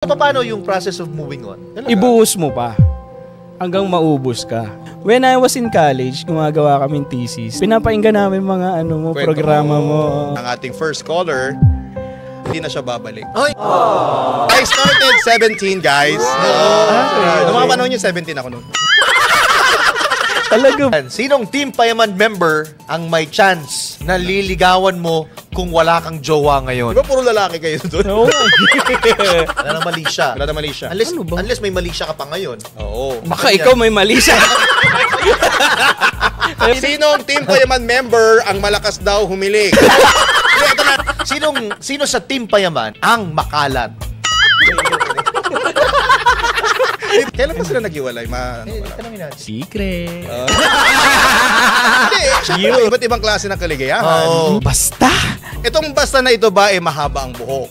Paano yung process of moving on? Ibuhos mo pa hanggang maubos ka. When I was in college, gumagawa kaming thesis. Pinapainggan namin mga programa mo. Ang ating first caller, hindi na siya babalik. Ay! I started 17, guys. Noong mga panahon yung 17 ako noon. Talaga. Sinong Team Payaman member ang may chance na liligawan mo kung wala kang jowa ngayon? Di ba puro lalaki kayo doon? Oo. Wala na mali siya. Wala na mali siya. Unless may mali siya ka pa ngayon. Oo. Baka ikaw may mali siya. Sinong Team Payaman member ang malakas daw humiling? Sino sa Team Payaman ang makalat? Kailan pa sila naghiwalay? Tanongin natin. Secret. Hindi, syempre, iba't ibang klase ng kaligayahan. Basta. Itong basta na ito ba, mahaba ang buhok?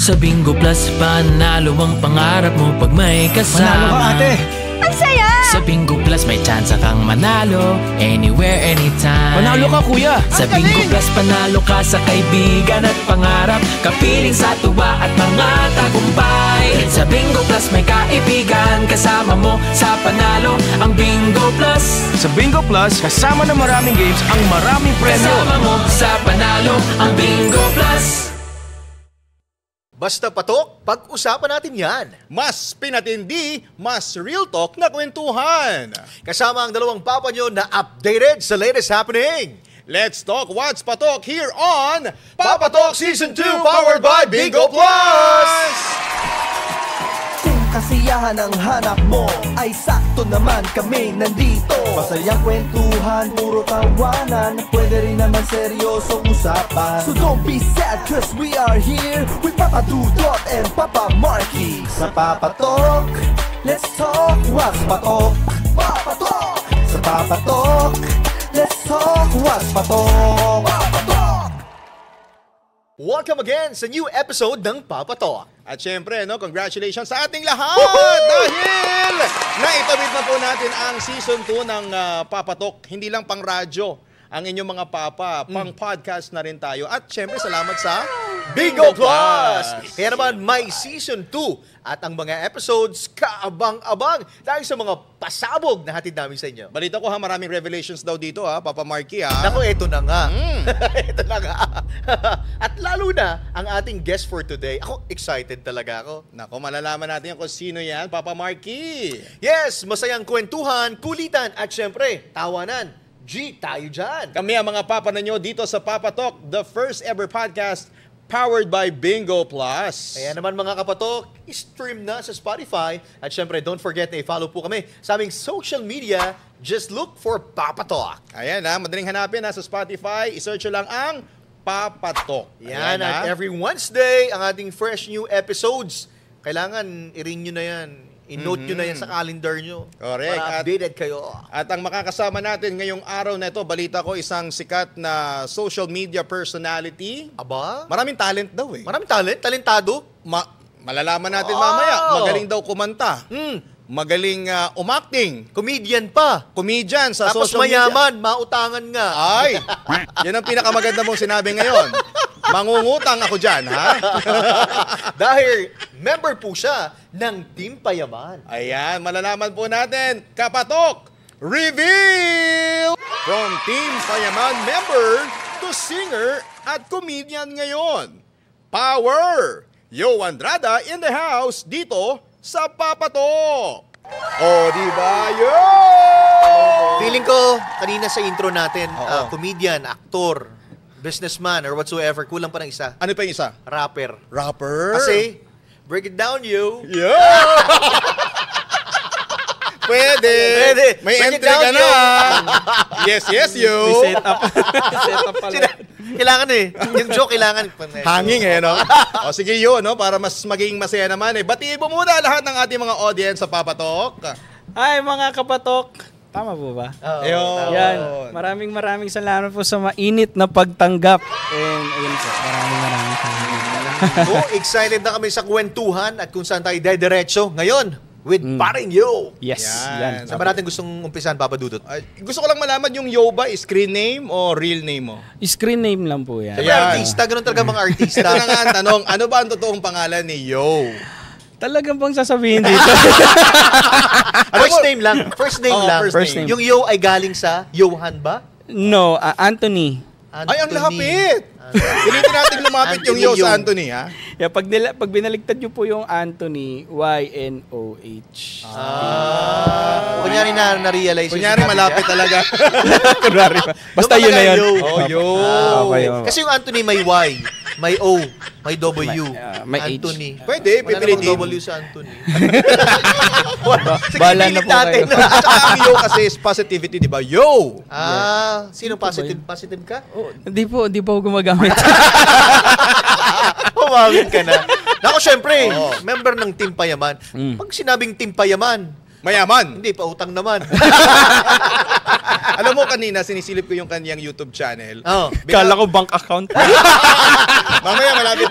Sa Bingo Plus, panalo ang pangarap mo pag may kasama. Manalo ka, ate. Ang saya! Sa Bingo Plus, may chance kang manalo anywhere, anytime. Manalo ka, kuya. Sa Bingo Plus, panalo ka sa kaibigan at pangarap. Kapiling sa tuwa at mga tagumpay. Sa Bingo Plus, may kaibigan kasama mo sa panalo. Ang Bingo Plus. Sa Bingo Plus, kasama ng maraming games ang maraming premyo. Kasama mo sa panalo. Ang Bingo Plus. Basta patok, pag-usapan natin yan. Mas pinatindi, mas real talk na kwentuhan. Kasama ang dalawang papa nyo na updated sa latest happening. Let's talk what's patok here on Papa Talk Season 2 powered by Bingo Plus! Kung kasiyahan ang hanap mo, ay sakto naman kami nandito. Masayang kwentuhan, puro tawanan, pwede rin naman seryosong usapan. So don't be sad cause we are here with Papa Dudot and Papa Marky. Sa Papa Talk, let's talk what's patok. Papa Talk! Sa Papa Talk, let's talk what's patok. Papa Talk! Welcome again sa new episode ng Papa Talk. At syempre, congratulations sa ating lahat! Dahil naitawid na po natin ang Season 2 ng Papa Talk. Hindi lang pang radyo ang inyong mga papa, pang podcast na rin tayo. At syempre, salamat sa Bingo Plus! Kaya naman may Season 2 at ang mga episodes kaabang-abang dahil sa mga pasabog na hatid namin sa inyo. Balita ko maraming revelations daw dito Papa Marky Naku, eto na nga. Eto na nga. At lalo na ang ating guest for today. Ako, excited talaga ako. Naku, malalaman natin kung sino yan, Papa Marky. Yes, masayang kwentuhan, kulitan at syempre, tawanan. G, tayo dyan. Kami ang mga papa ninyo dito sa Papa Talk, the first ever podcast powered by Bingo Plus. Kaya naman mga kapatok, stream na sa Spotify. At syempre, don't forget na i-follow po kami sa aming social media. Just look for Papa Talk. Ayan madaling hanapin sa Spotify. I-search lang ang Papa Talk. Yan, at every Wednesday, ang ating fresh new episodes. Kailangan i-renew na yan. I-note nyo na yan sa calendar nyo. Correct. Para updated kayo. At ang makakasama natin ngayong araw na ito, balita ko isang sikat na social media personality. Aba? Maraming talent daw Maraming talent? Talentado? Malalaman natin mamaya. Magaling daw kumanta. Magaling umacting. Comedian pa. Comedian sa Tapos social media. mayaman, mautangan nga. Ay, yan ang pinakamaganda mong sinabi ngayon. Mangungutang ako dyan, ha? Dahil member po siya ng Team Payaman. Ayan, malalaman po natin. Kapatok, reveal! From Team Payaman member to singer at comedian ngayon. Power! Yo Andrada in the house dito sa Papatok. Diba? Yo! Feeling ko, kanina sa intro natin, comedian, aktor, businessman, or whatsoever, kulang pa ng isa. Ano pa yung isa? Rapper. Rapper? Kasi, break it down you. Yeah! Pwede. May Break it entry down, ka na. Yes, you. May set up pala. Kailangan yung joke kailangan. Hanging no? O sige yun, para mas maging masaya naman Batiin mo muna lahat ng ating mga audience sa Papatok. Ay, mga kapatok. Tama po ba? Ayun. Yan. Maraming salamat po sa mainit na pagtanggap. And ayun po, maraming salamat. So, excited na kami sa kwentuhan at kung saan tayo dediretso. Ngayon, with Paring Yo. Yes, Yan. yan. Saan ba natin gustong umpisan, Papa Dudut? Gusto ko lang malaman yung Yo ba, screen name o real name mo? Screen name lang po yan. Siyempre, artista, ganun talaga mga artista. Ito na nga ang tanong, ano ba ang totoong pangalan ni Yo? Talagang bang sasabihin dito? First name lang. First name Oo, lang. first name. Yung Yo ay galing sa Johan ba? No, Anthony. Ay, ang lapit! Pilitin natin lumapit yung Anthony Yo sa Yo. Anthony, ha? Yeah, pag binaligtad niyo po yung Anthony, Y-N-O-H. Kunyari na-realize. yung Kunyari, sinabi malapit niya. talaga. Kunwari pa. Basta Yung yun na talaga, yun. Yo. Oh, Yo. Okay, okay. Kasi yung Anthony may Y, may O, may W. may H. Anthony. Pwede, Wala pipilitin. namang W sa Anthony. Sige, Bahala na pilit po natin. kayo. At saka ang Yo kasi is positivity, di ba? Yo! Sino positive? Positive ka? Hindi po ako gumagamit. Humawin ka na. Naku, syempre, member ng Team Payaman. Pag sinabing Team Payaman, Mayaman! hindi pa utang naman. Alam mo, kanina, sinisilip ko yung kanyang YouTube channel. Oh. Kala ko bank account. Mamaya, malapit.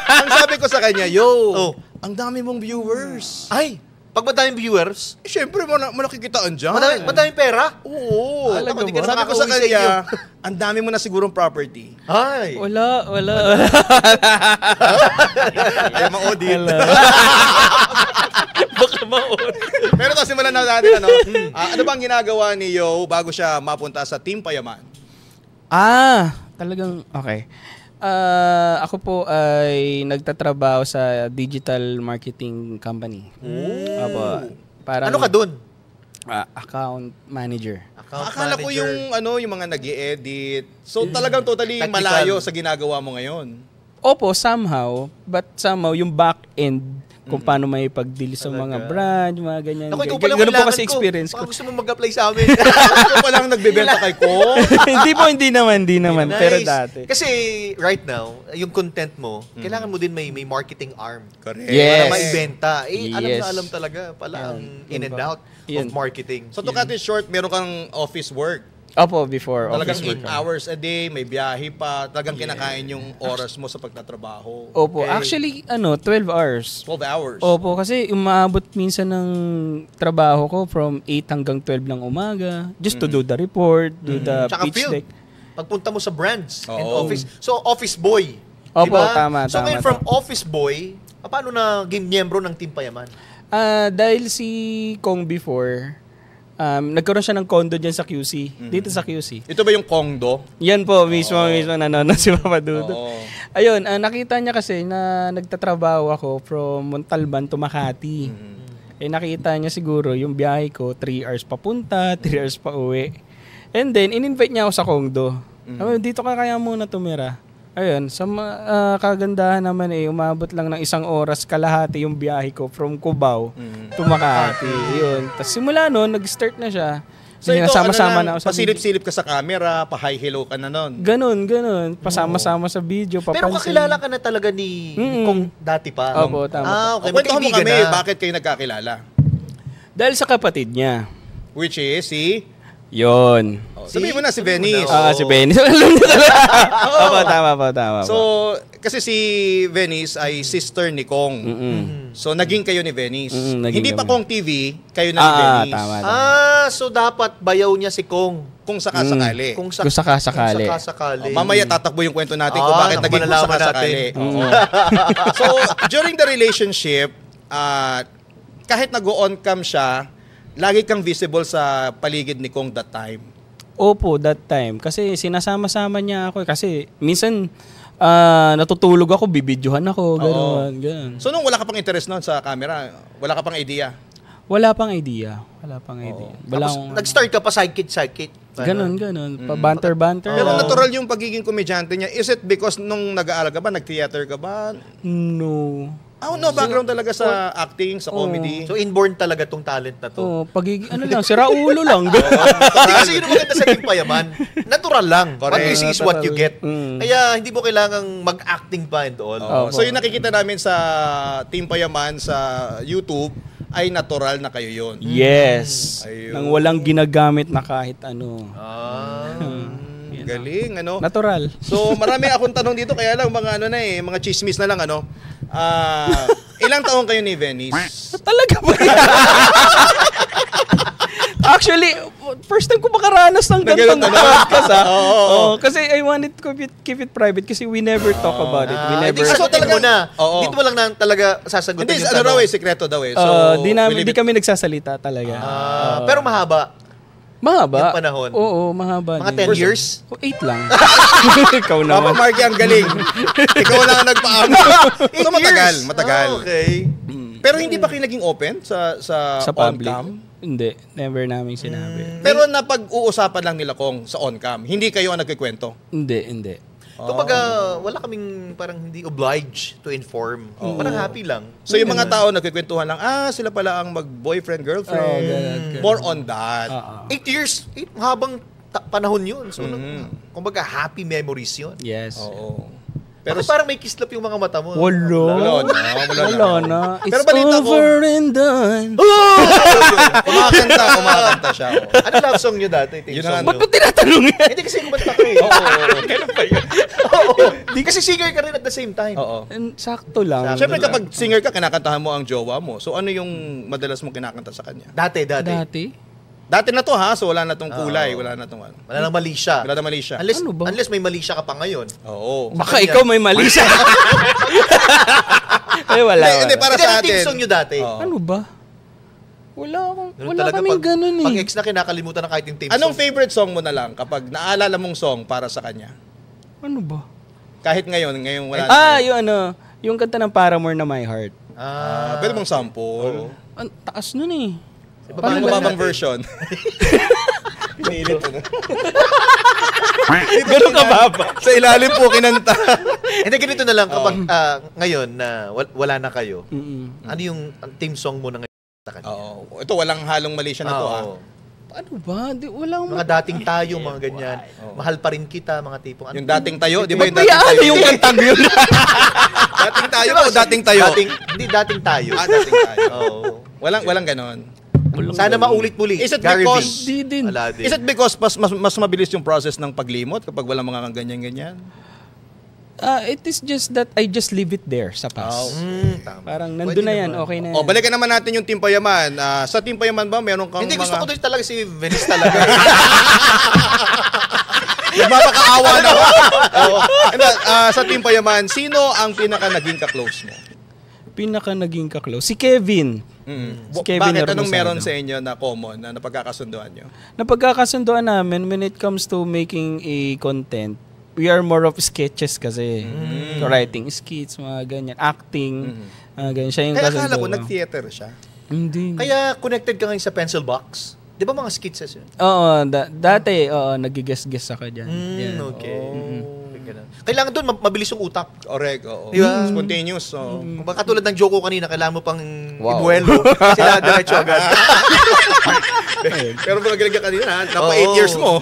Ang sabi ko sa kanya, Yo, Oh. ang dami mong viewers. Ay, pag madaming viewers, Siyempre, malaki kitaan dyan. madaming pera. Oo. Talaga Hindi ka ba? Sabi ko sa nakakauwi kanya, inyo. ang dami mo na sigurong property. Ay. Wala. Kaya ma-audit. Baka maon. Pero ito, simulan na natin, ano? Ano bang ginagawa ni Yo bago siya mapunta sa Team Payaman? Talagang, okay. Ako po ay nagtatrabaho sa digital marketing company. Apo, parang, Ano ka dun? account manager. Account Akala ko manager. yung mga nag-i-edit. So talagang totally Technical. malayo sa ginagawa mo ngayon. Opo, somehow, but somehow yung back end kung paano may pag-deal sa mga brand, mga ganyan. Naku, ikaw pala Ganun po kailangan kasi experience ko. Baka gusto mo mag-apply sa amin. Ito pa lang nagbebenta kay ko. hindi naman. Nice. Pero dati. Kasi right now, yung content mo, kailangan mo din may marketing arm. Correct. Yes. Para maibenta. Alam Yes. na alam talaga pala ang in and out Yan. of marketing. So to cut it short, meron kang office work. Opo, before. Talagang office 8 work. hours a day, may biyahe pa. Talagang kinakain yung oras mo sa pagtatrabaho. Opo, Okay. actually, 12 hours. 12 hours. Opo, kasi umabot minsan ng trabaho ko from 8 hanggang 12 ng umaga just to do the report, do the Tsaka pitch field. deck. Pagpunta mo sa brands and Oo. office. So, office boy. Opo, Diba? tama, So, tama, ngayon from office boy, paano na game miyembro ng Team Payaman? Dahil si Kong before, nagkaroon siya ng condo dyan sa QC. Dito sa QC. Ito ba yung Kongdo? Yan po, mismo nanonood si Papa Dudut. Oo. Ayun, nakita niya kasi na nagtatrabaho ako from Montalban to Makati. Nakita niya siguro yung biyahe ko, 3 hours papunta, 3 hours pa uwi. And then, in-invite niya ako sa Kongdo. Dito ka kaya muna tumira. Ayun, sa kagandahan naman umabot lang ng 1 oras kalahati yung biyahe ko from Cubao to Makati. Yun. Tapos simula noon, nag-start na siya. So ito, Sama-sama na ako sa pasilip-silip ka sa camera, pa-hi hello ka na nun. Ganun. Pasama-sama sa video, Pero papansin. kakilala ka na talaga ni Kong dati pa. Opo, tama. Okay, Kwento mo magkaibigan kami, na. bakit kayo nagkakilala? Dahil sa kapatid niya. Which is si... Yon. Sabihin mo na si Venice. Si Benny. Alam niyo talaga. Opo, tama po. So, kasi si Venice ay sister ni Kong. So, naging kayo ni Venice. Naging Hindi pa kami. Kong TV, kayo na ni Venice. Tama. So dapat bayaw niya si Kong. Kung sakasakali. Kung sakasakali. Kung sakasakali. Mamaya tatakbo yung kwento natin kung bakit naku, naging kung malalaman sakasakali. natin. Oo. So, during the relationship, kahit nag-on cam siya, lagi kang visible sa paligid ni Kong that time. Opo, that time. Kasi sinasama-sama niya ako. Kasi minsan, natutulog ako, bibidyohan ako, gano'n. So, nung wala ka pang interest noon sa camera, wala ka pang idea? Wala pang idea. Wala Tapos, akong- nag-start ka pa sidekick. Ganun. Pa-banter-banter. Pero natural yung pagiging komedyante niya. Is it because nung nag-aaral ka ba, nag-theater ka ba? No. No background talaga sa acting, sa comedy. So, inborn talaga tong talent na to. Si Raulo lang. Hindi kasi yun ang maganda sa Team Payaman. Natural lang. What you Correct. see is what you get. Mm. Kaya hindi mo kailangang mag-acting pa and all. So yung nakikita namin sa Team Payaman sa YouTube, ay natural na kayo yun. Yes. Ayun. Nang walang ginagamit na kahit ano. Galing, ano? Natural. So marami akong tanong dito, kaya lang mga mga chismis na lang, ano? Ilang taon kayo ni Venice? Talaga ba yan? Actually, first time ko makaranas ng ganitong podcast, ha? Oo. Kasi I wanted to keep it private kasi we never talk about it. We never... Hindi sagutin mo na. Oo. Dito mo lang na talaga sasagutin Hindi, yung ano tanong. raw sekreto daw eh. So, Di kami nagsasalita talaga. Pero mahaba. Mahaba. Yung panahon. Oo, mahaba. Mga din. 10 years? 8 lang. Ikaw Papa naman. Marky ang galing. Ikaw lang ang nagpaano. So matagal, matagal. Okay. Pero hindi ba kayo naging open sa Sa public. on-cam? Hindi. Never namin sinabi. Pero napag-uusapan lang nila kung sa on-cam. Hindi kayo ang nagkikwento. Hindi. Kumbaga, wala kaming parang hindi obliged to inform. Parang happy lang. So yung mga tao nagkikwentuhan lang, sila pala ang mag-boyfriend, girlfriend. ganun. More on that. 8 years, mahabang panahon yun. So, kumbaga, happy memories yun. Yes. Oo. Pero parang may kislap yung mga mata mo. Wala na. It's Pero balita ko- over and done. Kumakanta siya. Oo. Ano love song nyo dati? Yun Song ang nyo? Ba't mo tinatanong yan? Hindi kasi kumanta ka eh. Ganun ba yun? Di kasi singer ka rin at the same time. Oo. Sakto lang. Siyempre kapag singer ka, kinakantahan mo ang jowa mo. So ano yung madalas mong kinakanta sa kanya? Dati. Dati? Dati na to ha, so wala na tong kulay, wala na tong ano. Wala nang mali siya. Wala na mali siya. Unless, Ano ba? unless may mali siya ka pa ngayon. Oo. Baka ikaw may mali siya. Wala. Hindi, para Hindi, sa ano team atin. song nyo dati? Oo. Ano ba? Wala Ganun talaga kaming ganun eh. Pag ex na kinakalimutan na kahit yung team Anong song. favorite song mo na lang kapag naalala mong song para sa kanya? Ano ba? Kahit ngayon wala na. Yung kanta ng Paramore na My Heart. Pwede mong sample. Ang taas nun eh. Paano ba mababang natin? version? Pinilit mo na. Ganun ka baba. Sa ilalim po kinanta. Hindi, ganito na lang. Kapag ngayon na wala na kayo, Mm-mm. ano yung team song mo na ngayon sa kanya? Oo. Ito walang halong mali siya na to ha. Oo. Ano ba? Walang... Mga dating tayo, mga ganyan. Mahal pa rin kita, mga tipong. Yung dating tayo, di ba yung Ba't dating tayo? yung kantang yun? Dating tayo o dating tayo? Hindi, dating tayo. Dating tayo. Oo. Walang ganon. Sana maulit muli. Is it Gary because- V. Di din. Aladdin. Is it because mas mabilis yung process ng paglimot kapag walang mga ganyan-ganyan? It is just that I just leave it there sa past. Tama. Parang Pwede nandun na yan, naman. okay na yan. O, balikan naman natin yung Team Payaman. Sa Team Payaman ba, meron kang Hindi, gusto mga... ko din talaga si Venice talaga. Nagmapakaawa na ako. Sa Team Payaman, sino ang pinaka naging ka-close mo? Pinaka naging ka-close. Si Kevin. Si Kevin Bakit? Anong Hermosado. meron sa inyo na common, na napagkakasunduan nyo? Napagkakasunduan namin when it comes to making a content, we are more of sketches kasi. Writing skits, mga ganyan. Acting, ganyan. Siya yung Kaya akala ko kasunduan. nag-theater siya. Hindi. Kaya connected ka ngayon sa pencil box. Di ba mga skits yun? Oo, dati, nag-guess ako dyan. Yan. Okay. Ganun. Kailangan doon mabilis yung utak. Correct, oo. Di ba? Spontaneous, oo. Kung baka katulad ng joke ko kanina, kailangan mo pang ibuelo. Sila diretso agad. Pero pag galing ka kanina, napa Oo. 8 years mo.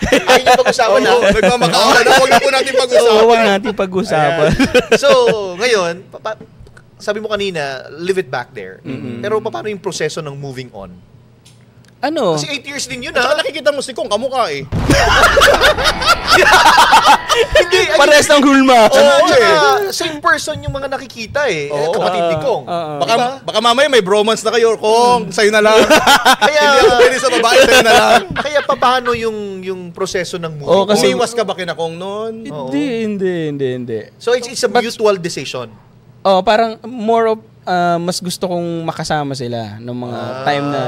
Ayun yung pag-usapan na. Oo, nagmamakaawa na. Huwag na po natin So, pag-usapan. huwag natin pag-usapan. So, ngayon, sabi mo kanina, leave it back there. Pero paano yung proseso ng moving on? Ano? Kasi 8 years din yun, Saka ha? nakikita mo si Kong, kamukha eh. Hindi, Pares ng hulma. Oo, same person yung mga nakikita eh. Oo. Kapatid ni Kong. Baka mamaya may bromance na kayo, Kong, sa'yo na lang. Kaya, Hindi ako pwede sa babae, sa'yo na lang. kaya paano yung proseso ng moving Oo, on? kasi- Umiwas ka ba kina Kong noon? Hindi. So, it's a mutual decision. Oh, parang more of mas gusto kong makasama sila nung mga time na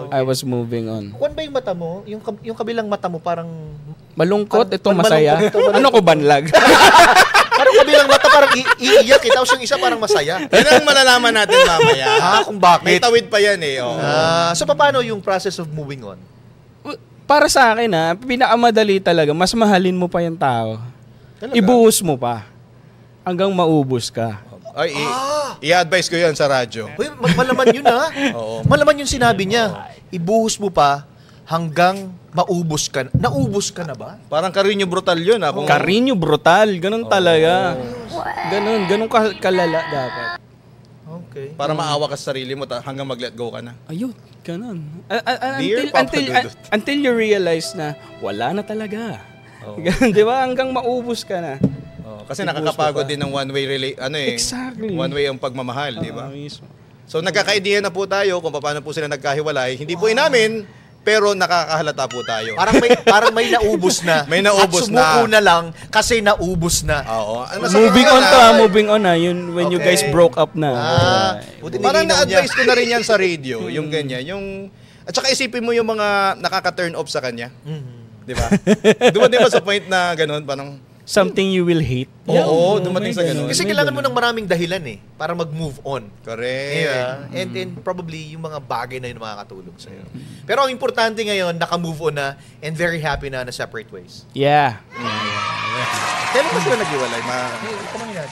I was moving on. Kung ba yung mata mo? Yung kabilang mata mo parang... Malungkot, ito Malungkot, masaya. ito malungkot. Ano ko banlag? Parang kabilang mata parang iiyak eh. Tapos yung isa parang masaya. Yan ang malalaman natin mamaya. Kung bakit? May tawid pa yan eh. Oh. So, paano yung process of moving on? Para sa akin pinakamadali talaga, mas mahalin mo pa yung tao. Ibuhos mo pa. Hanggang maubos ka. Ay, i-advise ko yan sa radyo. Uy, malaman yun ha. Oo. Malaman yung sinabi niya. Ibuhos mo pa hanggang maubos ka. Naubos ka na ba? Parang Carino brutal yun. Kung Carino brutal, ganun talaga. Ganun kalala dapat. Okay. para maawa ka sa sarili mo hanggang mag-let go ka na. Ayun, ganun. Dear Papa Dudut. Until you realize na wala na talaga. Ganun, di ba? Hanggang maubos ka na. Kasi nakakapagod din ng Exactly. one way ang pagmamahal, di ba? Mismo. So nagkaka-idea na po tayo kung paano po sila nagkahiwalay. Hindi po inamin, pero nakakahalata po tayo. Parang may naubos na. May naubos at sumuko na lang kasi naubos na. Oo. Moving on na. Yun, when you guys broke up na. Buti Parang nilinaw na-advise niya. ko na rin yan sa radio, yung ganyan. At saka isipin mo yung mga nakaka-turn off sa kanya. Di ba? Dumating ba sa point na gano'n, parang, Something you will hate. oo, dumating sa gano'n. Kasi kailangan mo ng maraming dahilan para mag-move on. Correct. Yeah. And probably yung mga bagay na yun makakatulong sa'yo. Pero ang importante ngayon, naka-move on na and very happy na separate ways. Yeah. Kailan ba sila naghiwalay?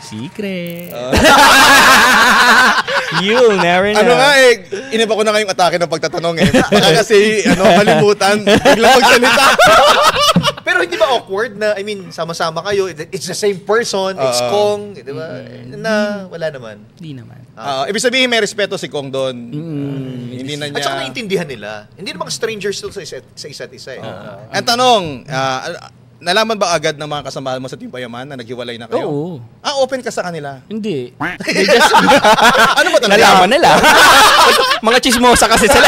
Secret. You'll never know. Ano nga iniba ko na ngayong atake ng pagtatanong Baka kasi, kalimutan, biglang magsalita. Pero hindi ba awkward na, sama-sama kayo, it's the same person, it's Kong, di ba? Na wala naman. Hindi naman. Ibig sabihin may respeto si Kong doon. Hindi na At saka niya. naiintindihan nila. Hindi naman strangers to sa isa't isa. Ang tanong, nalaman ba agad ng mga kasamahan mo sa Team Payaman na naghiwalay na kayo? Oo. Open ka sa kanila. Hindi. Ano ba talaga? Nalaman nila. Mga chismosa kasi sila.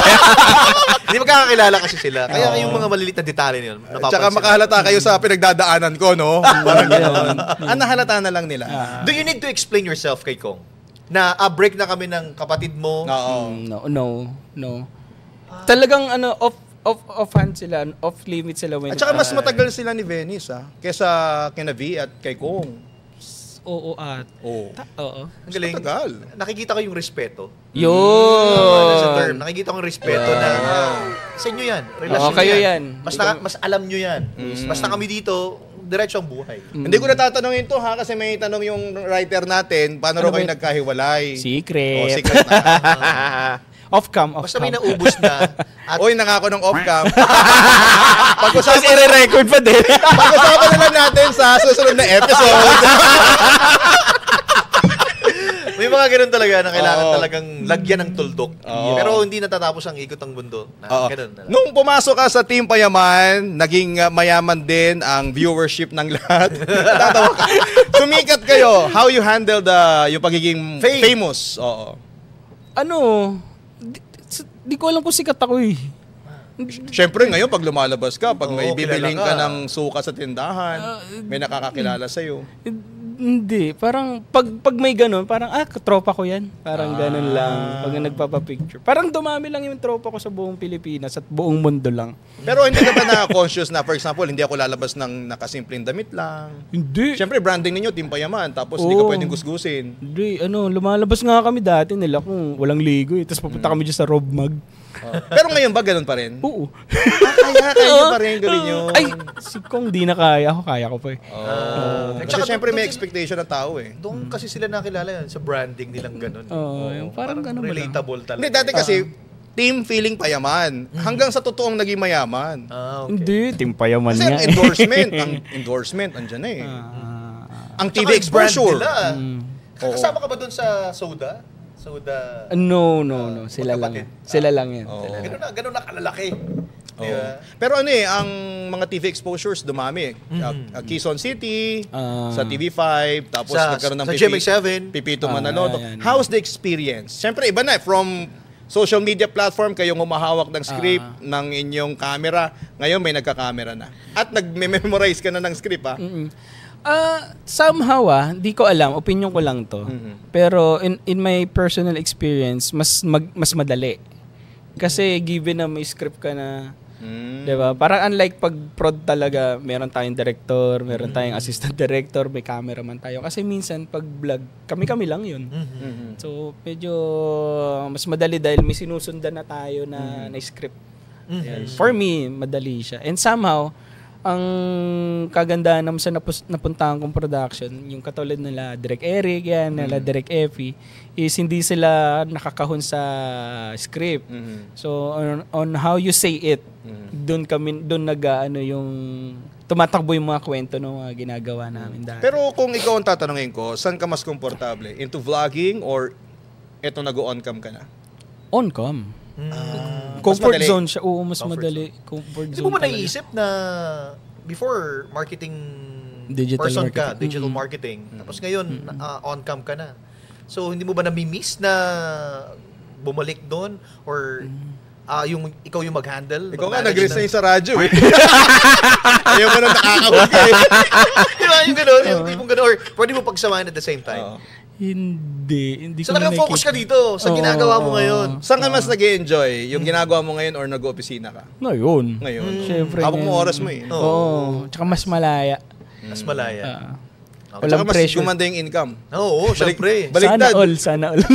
Hindi magkakakilala kasi sila. Kaya yung mga maliliit na detalye yun, napapansin. Tsaka makahalata kayo sa pinagdadaanan ko, no? Parang gano'n. Nahalata na lang nila. Do you need to explain yourself kay Kong? Na break na kami ng kapatid mo. Oo. No. Talagang off-hand sila, off-limit sila when... At saka mas matagal sila ni Venice, kesa kina V at kay Kong. Oo at... Oo. Oo. Ang galing. Matagal. Nakikita ko yung respeto. Yun! Sa term, nakikita ko yung respeto na sa inyo yan. Relasyon kayo yan. yan. Mas alam nyo yan. Basta kami dito, diretso ang buhay. Hindi ko natatanungin to kasi may tanong yung writer natin, paano raw kayo nagkahiwalay? Secret. Secret na. Off-cam. Basta may naubos na. At Uy, nangako ng off-cam. Tapos i-record pa din. Pag-usapan na lang natin sa susunod na episode. may mga ganun talaga na kailangan talagang lagyan ng tuldok. Pero hindi natatapos ang ikot ng mundo. Ganun. Nung pumasok ka sa Team Payaman, naging mayaman din ang viewership ng lahat. Tatawa ka. Sumikat kayo. How you handle yung pagiging famous? Oo. Di ko alam kung sikat ako eh. Siyempre ngayon, pag lumalabas ka, pag may Oo, bibiling kilala ka ka. ng suka sa tindahan, may nakakakilala sa'yo. Hindi, parang pag may ganun, parang tropa ko yan. Parang ganun lang pag nagpapapicture. Parang dumami lang yung tropa ko sa buong Pilipinas at buong mundo lang. Pero hindi ka ba na-conscious na, for example, hindi ako lalabas ng nakasimpleng damit lang? Hindi. Siyempre, branding ninyo, Team Payaman, tapos hindi ka pwedeng gusgusin. Hindi, lumalabas nga kami dati nila kung walang ligo eh. Tapos papunta kami dyan sa Rob Mag. Pero ngayon ba, ganun pa rin? Oo. Kaya nyo pa rin gawin yun. Ay, si Kong di na kaya. Ako kaya ko pa eh. Kasi siyempre may expectation ng tao eh. Doon kasi sila nakilala yan sa branding nilang ganun. Yung parang ganun ba lang? relatable talaga. Hindi, dati kasi, Team Feeling Payaman. Hanggang sa totoong naging mayaman. Okay. Hindi, timpayaman Kasi nga. ang endorsement, andyan na eh. Ang TV exposure. Kasama ka ba doon sa Soda? No. Sila lang. magkapatid. Sila lang yan. Ganun na kalalaki. Di ba? Pero ang mga TV exposures dumami. Quezon City, sa TV5, tapos nagkaroon ng sa GMA7. Pipito Manaloto. yan. How's the experience? Siyempre, iba na from social media platform, kayong humahawak ng script ng inyong camera. Ngayon, may nagka-camera na. At nag-memorize ka na ng script, Somehow di ko alam, opinion ko lang to. Pero in my personal experience, mas madali. Kasi given na may script ka na, 'di ba? Parang unlike pag prod talaga, meron tayong director, meron tayong assistant director, may cameraman tayo. Kasi minsan pag vlog, kami lang 'yun. So medyo mas madali dahil may sinusundan na tayo na script. For me, madali siya. And somehow ang kagandahan naman sa napuntahan kong production, yung katulad nila Direk Eric, nila Direk Effie, is hindi sila nakakahon sa script. So on how you say it, doon yung tumatakbo yung mga kwento ng mga ginagawa namin dati. Pero kung ikaw ang tatanungin ko, saan ka mas komportable? Into vlogging or eto nag-on cam ka na? On cam. Mas Comfort madali. zone siya. Oo, mas madali. Comfort Hindi zone mo ba talaga. naiisip na before marketing Digital person ka, marketing. digital marketing. Tapos ngayon, on-cam ka na. So, hindi mo ba nami-miss na bumalik doon? Or yung ikaw yung mag-handle? Ikaw nga, nag-resign sa radyo eh. Ayaw mo na nakakahuli eh. Di ba, yung gano'n? Yung tipong gano'n. Or pwede mo pagsamahin at the same time. Hindi So, ko na nag-focus ka nakikita. dito sa ginagawa mo ngayon. Saan ka mas nag-enjoy? Yung ginagawa mo ngayon or nag-opisina ka? Ngayon. Ngayon. Syempre. Hawak mo ngayon. oras mo eh. Oo. Tsaka mas malaya. Mas malaya. Tsaka Walang mas pressure. gumanda yung income. Oo, syempre. Baliktad. Sana all.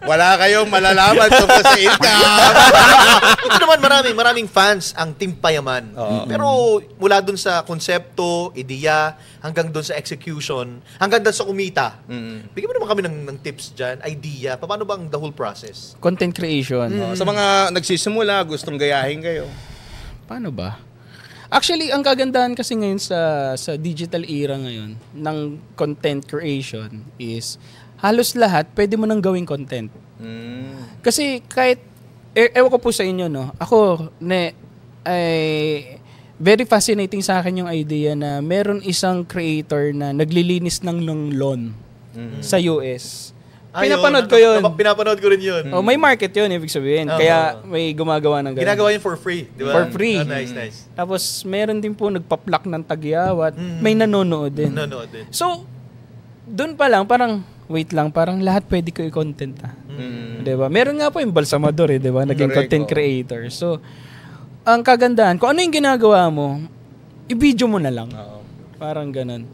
Wala kayong malalaman tungkol sa income. Ito naman maraming fans ang Team Payaman. Pero mula dun sa konsepto, ideya, hanggang dun sa execution, hanggang dun sa kumita. Bigyan mo naman kami ng tips dyan, idea. Paano bang the whole process? Content creation. Sa mga nagsisimula, gustong gayahin kayo. Paano ba? Actually, ang kagandahan kasi ngayon sa digital era ngayon ng content creation is halos lahat pwede mo nang gawing content. Kasi kahit ewan ko po sa inyo, no. Ako very fascinating sa akin yung idea na meron isang creator na naglilinis ng lawn sa US. Pinapanood ko yun. Pinapanood ko rin yun. Oh, may market yun, ibig sabihin. Kaya may gumagawa ng ganun. Ginagawa yun for free, di ba? For free. Oh, nice. Tapos meron din po nagpa-pluck ng tagyawat. May nanonood din. Nanonood din. So, doon pa lang, parang, wait lang, parang lahat pwede ko i-content Diba? Meron nga po yung balsamador diba? Naging Correct, content creator. So, ang kagandahan, kung ano yung ginagawa mo, i-video mo na lang. Parang ganun.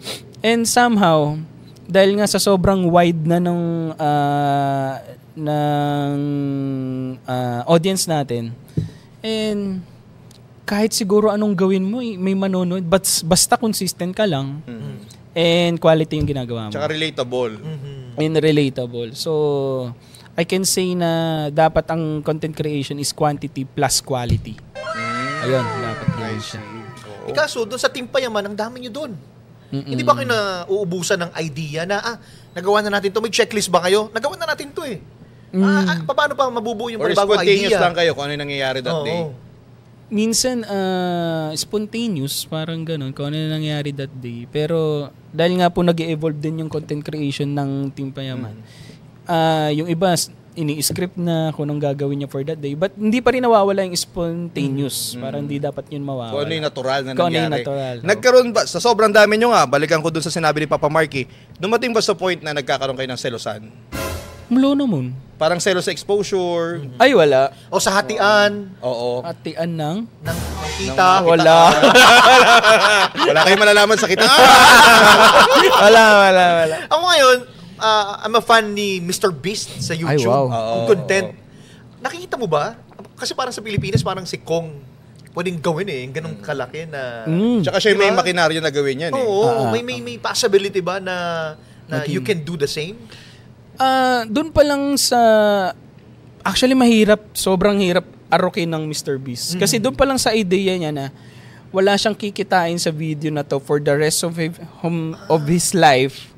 And somehow, dahil nga sa sobrang wide na ng audience natin, and kahit siguro anong gawin mo, may manonood, basta consistent ka lang, and quality yung ginagawa mo. Tsaka relatable. And relatable. So, I can say na dapat ang content creation is quantity plus quality. Ayun, dapat ganun siya. Ikaso, doon sa Team Payaman, ang dami nyo doon. Hindi ba kayo na uubusan ng idea na, nagawa na natin to, may checklist ba kayo? Nagawa na natin to eh. Paano pa mabubuo yung Or panibagong spontaneous idea? lang kayo kung ano yung nangyayari that day. Minsan, spontaneous, parang ganun, kung ano yung nangyari that day. Pero, dahil nga po nag-evolve din yung content creation ng Team Payaman, yung iba, ini-script na kung anong gagawin niya for that day. But hindi pa rin nawawala yung spontaneous. Parang hindi dapat yun mawawala. Kung ano yung natural na Kung ano nangyari. yung natural. Nagkaroon ba, sa sobrang dami nyo nga, balikan ko dun sa sinabi ni Papa Marky, dumating ba sa point na nagkakaroon kayo ng selosan? Mulo naman. Parang selos sa exposure? Ay, wala. O sa hatian, Oo. Hatian ng? ng kita. Wala. Wala kayong malalaman sa kita. wala. Ako ngayon, I'm a fan ni Mr. Beast sa YouTube. Ay, wow. Ang content. Nakikita mo ba? Kasi parang sa Pilipinas, parang si Kong pwedeng gawin eh. Yung ganun kalaki na... Tsaka siya may Diba? makinaryo na gawin yan eh. Oo. May possibility ba na you can do the same? Doon pa lang sa... Actually, sobrang hirap arokin ng Mr. Beast. Kasi doon pa lang sa idea niya na wala siyang kikitain sa video na to for the rest of his life.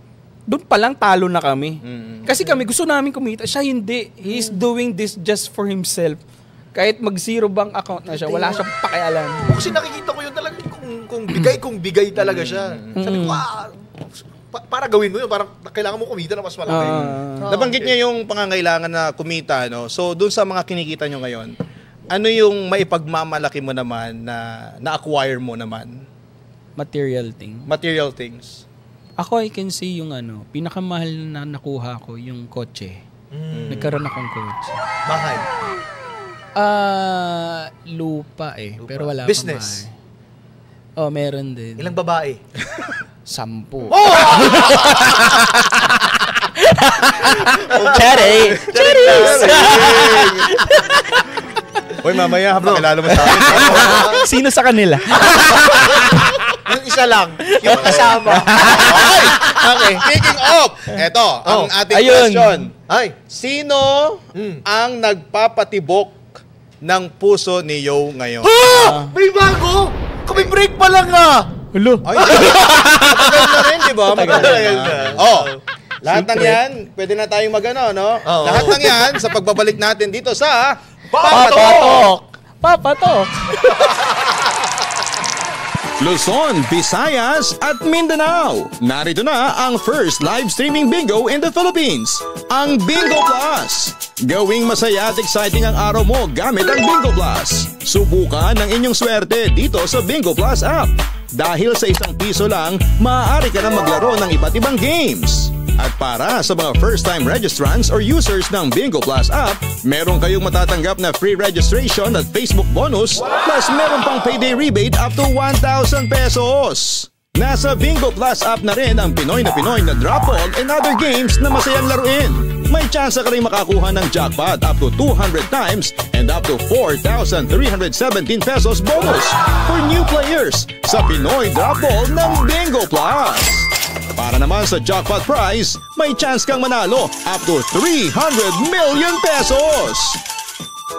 Doon pa lang talo na kami. Kasi kami gusto namin kumita. Siya hindi. He's doing this just for himself. Kahit mag-zero bank account na siya, wala siyang pakialam. Kasi nakikita ko yun talaga kung bigay talaga siya. Sabi ko, para gawin mo yun, parang kailangan mo kumita na mas malaki. Nabanggit niya yung pangangailangan na kumita, no? So, dun sa mga kinikita nyo ngayon, ano yung maipagmamalaki mo naman na na-acquire mo naman? Material thing. Material things. Ako, I can say yung pinakamahal na nakuha ko, yung kotse. Nagkaroon akong kotse. Mahal. Lupa eh. Pero wala Business. pa meron din. Ilang babae? 10. Cherry! Hoy, mamaya, pakilala mo sa akin. Sino sa kanila? Yung isa lang. Yung kasama. Okay. Speaking of, eto, ang ating ayun. question. Ay. Sino ang nagpapatibok ng puso ni Yo ngayon? May bago! Kami break pa lang Hello. Ay, matagal na rin, di ba? Matagal na. Lahat ng Secret. yan, pwede na tayong magano, no? Oo. Lahat ng yan, sa pagbabalik natin dito sa Papatok! Papatok! Luzon, Visayas at Mindanao. Narito na ang first live streaming bingo in the Philippines, ang Bingo Plus. Gawing masaya at exciting ang araw mo gamit ang Bingo Plus. Subukan ang inyong swerte dito sa Bingo Plus app. Dahil sa ₱1 lang, maaari ka na maglaro ng iba't ibang games. At para sa mga first-time registrants or users ng Bingo Plus app, meron kayong matatanggap na free registration at Facebook bonus, plus meron pang payday rebate up to ₱1,000. Nasa Bingo Plus app na rin ang Pinoy na drop ball and other games na masayang laruin. May tsansa ka rin makakuha ng jackpot up to 200 times and up to ₱4,317 bonus for new players sa Pinoy drop ball ng Bingo Plus. Para naman sa jackpot prize, may chance kang manalo up to ₱300 million.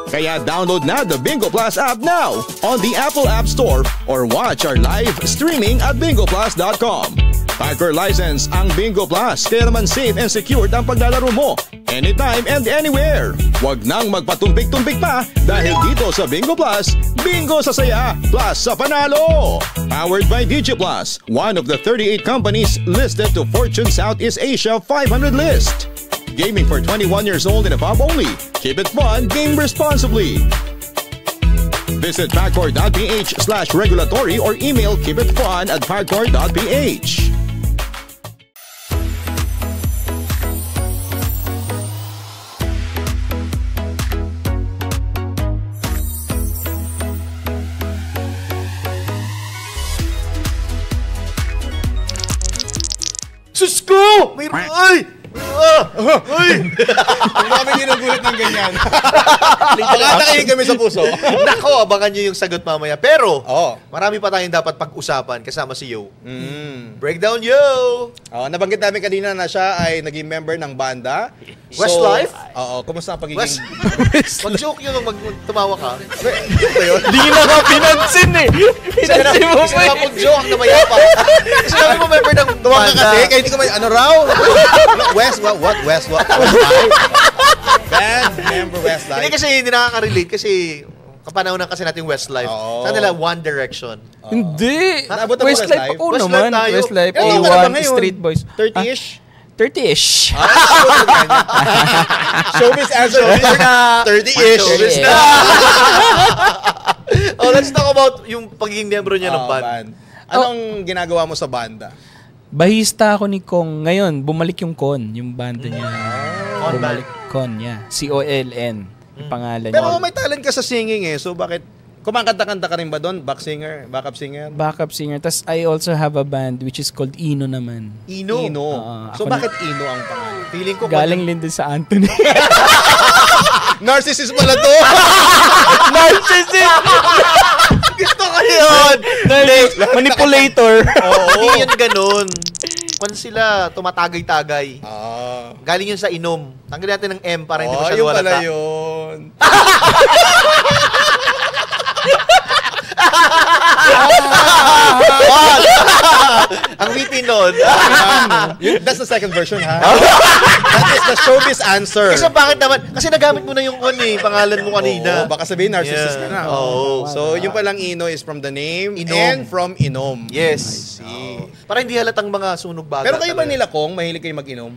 Kaya download na the Bingo Plus app now on the Apple App Store or watch our live streaming at bingoplus.com. Hardcore license ang Bingo Plus, kaya naman safe and secured ang paglalaro mo anytime and anywhere. Huwag nang magpatumpik-tumpik pa dahil dito sa Bingo Plus, bingo sa saya plus sa panalo. Powered by DigiPlus, one of the 38 companies listed to Fortune Southeast Asia 500 list. Gaming for 21 years old and above only. Keep it fun, game responsibly. Visit hardcore.ph/regulatory or email keepitfun@hardcore.ph. Sus ko! Mayroon! Ay! Ay! Ang dami ginugulat ng ganyan. Nakatakihin kami sa puso. Nako, abangan nyo yung sagot mamaya. Pero, Oo. marami pa tayong dapat pag-usapan kasama si Yo. Breakdown Yo! Nabanggit namin kanina na siya ay naging member ng banda. Westlife? Oo, kumusta ang pagiging... Mag-joke yun mag tumawa ka. Di na ka pinansin eh. Pinansin mo Isa pa na eh. akong joke na mayapa. Kasi namin mo member ng Tuwang banda. ka kasi, kaya hindi ko may... Ano raw? West what? Band member Hindi Westlife. kasi hindi nakaka-relate kasi kapanahonan kasi natin Westlife. Oo. Sa nila One Direction. Hindi. Naabot ang Westlife Westlife? ako Westlife naman. tayo. Westlife, Ano ka na ba A1, ngayon? Street Boys. 30-ish? 30-ish. Showbiz answer. 30-ish. Showbiz na. Oh, let's talk about yung pagiging miyembro niya ng band. Anong ginagawa mo sa banda? Bahista ako ni Kong. Ngayon, bumalik yung Con, yung banda niya. Con Bumalik Con, yeah. COLN. Yung pangalan Pero niya. may talent ka sa singing eh. So bakit kumakanta-kanta ka rin ba doon? Back singer, backup singer? Backup singer. Tapos I also have a band which is called Ino naman. Ino. So ako bakit Ino ang pangalan? Feeling ko Galing din sa Anthony. Narcissist pala to! Narcissist! gusto ko yun. Manipulator. Hindi yun ganun. Kung sila tumatagay-tagay. Galing yun sa inom. Tanggalin natin ng M para hindi masyado Yung pala halata. yun. Ang witty nun. That's the second version, ha? That is the showbiz answer. Kasi bakit naman? Kasi nagamit mo na yung pangalan mo kanina. Oo, baka sabihin narcissist ka na. Oo. So, yung palang Ino is from the name Inom. and from Inom. Yes. Oo. Para hindi halatang mga sunog baga. Pero kayo ba talaga. nila Kong, mahilig kayo mag-inom?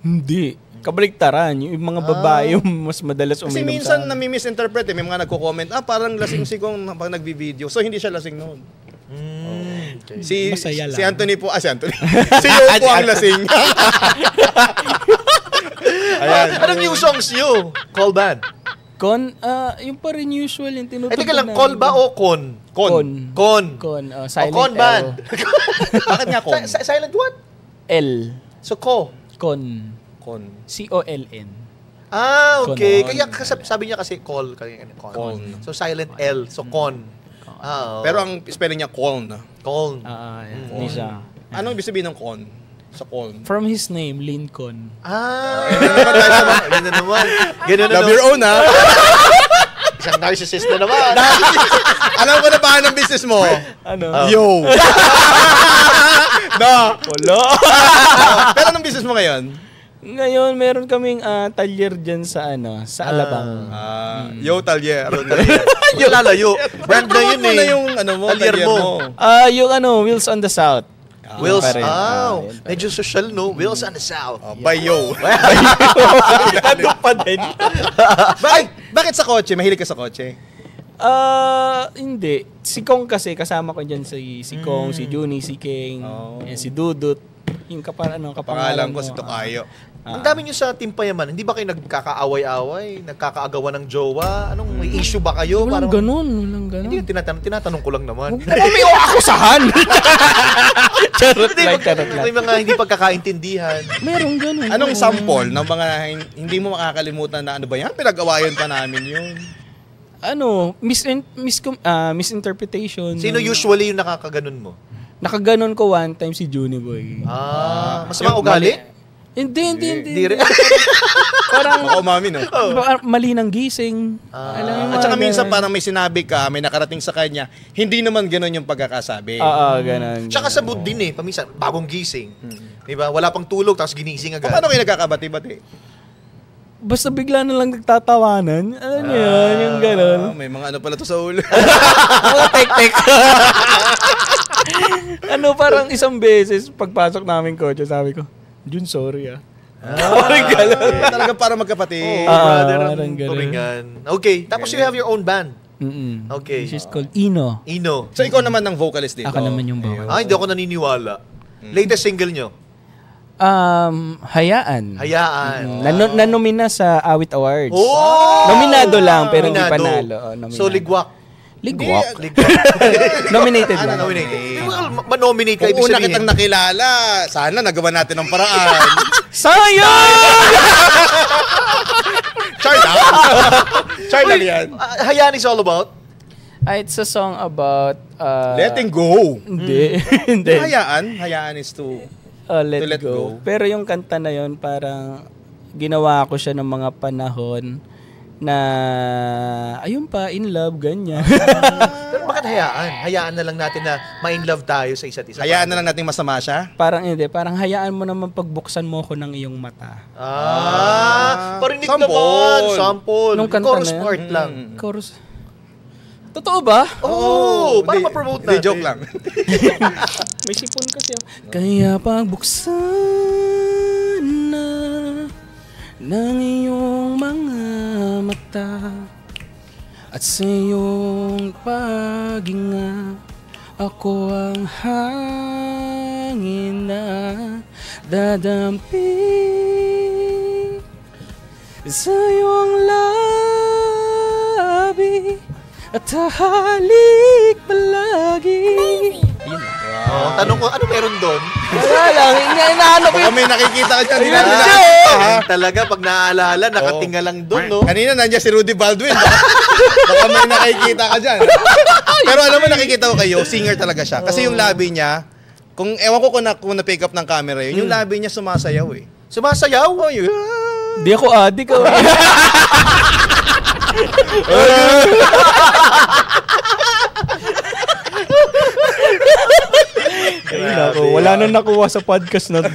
Hindi. Kabaliktaran. Yung mga babae yung mas madalas uminom Kasi minsan sa... nami-misinterpret eh. May mga nagko-comment, parang lasing si Kong pag nag-video. So, hindi siya lasing noon. Okay. Masaya lang. Si Anthony po, si Anthony. Si Yo po ang lasing. Ayan. Anong new songs nyo? Call band. Con, yung pa rin usual yung tinutugtog Teka lang, namin. call ba o con? Con. Con. Con. O Silent con band. Bakit nga Kong? Silent what? L. So, ko. Con. Con. C-O-L-N. Ah, okay. Con. Kaya sabi niya kasi call. Con. So, silent L. So, con. Ah, Pero ang spelling niya Con. con. Hindi siya. Anong ibig sabihin ng Con? Sa Con. From his name, Lincoln. Ah. Ganun na naman. Ganun na Love your own, ha? Isang narcissist na naman. Alam ko na paano ang business mo. Ano? Yo! No! Wala. Pero anong business mo ngayon? Ngayon, meron kaming talyer dyan sa Alabang. Yo, Talyer. Yung lalayo. Brand na yun na eh. yung Talyer talyer mo. mo. Yung Wheels on the South. Wheels, pa rin. oh. Yun pa rin. Medyo social, no? Wheels on the South. Bayo. Ano pa din? Bakit sa kotse? Mahilig ka sa kotse? Hindi. Si Kong kasi, kasama ko dyan si Kong, si Juni, si King, si Dudut. Yung Pangalan kapangalan ko mo. si Tokayo. Ang dami nyo sa Team Payaman, hindi ba kayo nagkakaaway-away? Nagkakaagawa ng jowa? Anong may issue ba kayo? Walang Parang- ganun. Hindi, tinatanong ko lang naman. May akusahan! Charot lang. May mga hindi pagkakaintindihan. Meron ganun. Anong oo. sample ng mga hindi mo makakalimutan na ano ba yan? Pinag-awayan pa namin yun. Misinterpretation. Sino usually yung nakakaganon mo? Nakaganon ko one time si Juni Boy. Masama ugali? Hindi. Hindi rin. Parang Ako mami, no? mali ng gising. Alam mo, At saka mga minsan ganun. parang may sinabi ka, may nakarating sa kanya, hindi naman gano'n yung pagkakasabi. Oo, ganun. Tsaka sa mood din eh. Paminsan, bagong gising. Diba? Wala pang tulog, tapos ginising agad. Paano kayo nagkakabati-bati? Basta bigla na lang nagtatawanan. Alam niyo yun, yung ganun. May mga ano pala to sa ulo. Mga tek-tek. Parang isang beses, pagpasok namin kotse, sabi ko, Jun, sorry Talaga para magkapatid. Brother, ang parang ganun. turingan. Okay, tapos you have your own band. Okay. This is called Ino. Ino. So ikaw naman ng vocalist dito. Ako naman yung vocal. Hindi ako naniniwala. Latest single nyo? Hayaan. Hayaan. Nanomina sa Awit Awards. Oh! Nominado lang, pero hindi Nominado. panalo. Nominado. So, ligwak. Ligwak. Ligwak. Nominated lang. Nominated. Well, ma-nominate ka, Kung ibig una sabihin. kitang nakilala, sana nagawa natin ng paraan. Sayang! Char lang. Char lang yan. Hayaan is all about? It's a song about... Letting go. Hindi. Hindi. Hayaan is to... Let, To let go. go. Pero yung kanta na yon parang ginawa ko siya ng mga panahon na ayun pa, in love, ganyan. Pero bakit hayaan? Hayaan na lang natin na ma-in love tayo sa isa't isa. Hayaan na lang natin masama siya. Parang hindi, parang hayaan mo naman pagbuksan mo ko ng iyong mata. Parinig Sample. naman. Sample. Nung kanta Chorus na yan. part lang. Chorus. Totoo ba? Oh, para Hindi, ma-promote hindi, natin. joke lang. May sipon kasi. Kaya pagbuksan na ng iyong mga mata at sa iyong paghinga, ako ang hangin na dadampi sa iyong labi at hahalik palagi. Ayun lang. Tanong ko, ano meron doon? Wala lang, inaano ko Baka may nakikita ka dyan. Ayun Hindi siya, natin eh. nakikita, ha? Talaga, pag naaalala, nakatinga lang doon, no? Kanina nandiyan si Rudy Baldwin. Baka may nakikita ka dyan. Pero alam mo, nakikita ko kayo, singer talaga siya. Kasi yung labi niya, kung ewan ko kung na-pick up ng camera yun, yung labi niya sumasayaw eh. Sumasayaw? Oh, yun. Di ako adik. Wala nang nakuha sa podcast na to.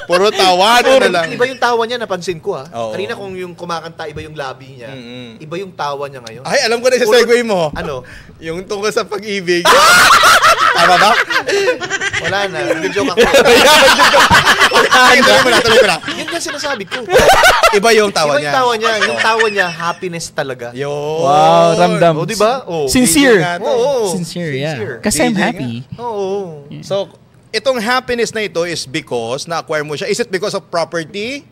Puro tawanan na lang. Iba yung tawa niya, napansin ko ha. Oo. Kanina kung yung kumakanta, iba yung labi niya. Iba yung tawa niya ngayon. Ay, alam ko na sa segue mo. Ano? Yung tungkol sa pag-ibig. Tama ba? Wala na. Nag-joke ako. Tuloy mo na. Yun yung sinasabi ko. Iba yung tawa Iba niya. yung tawa niya. Yung tawa niya, happiness talaga. Yun. Wow, ramdam. O, di ba? Oh. Sincere. DJ nga to. Oo. Sincere, yeah. Sincere. Kasi I'm DJ nga. happy. Oo. So, itong happiness na ito is because na-acquire mo siya. Is it because of property?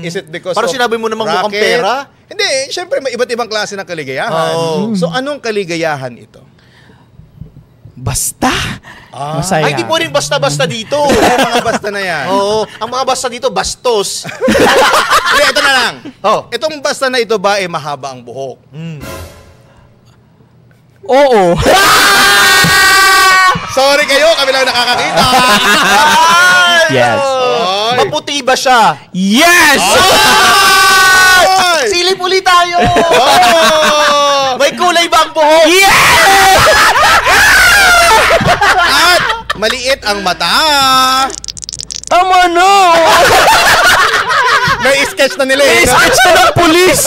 Is it because Parang of sinabi mo namang mukhang racket? pera? Hindi. Siyempre, may iba't ibang klase ng kaligayahan. Oo. So, anong kaligayahan ito? Basta. Masaya. Ay, di po rin basta-basta dito. Ay, mga basta na yan. Oo. Ang mga basta dito, bastos. Hindi, ito na lang. Oh. Itong basta na ito ba, mahaba ang buhok? Oo. Sorry kayo, kami lang nakakakita. Yes. Oy. Maputi ba siya? Yes! Ay! Silip ulit tayo! Oh! May kulay ba ang buhok? At maliit ang mata. Tama no! May sketch na nila eh. Sketch na ng pulis!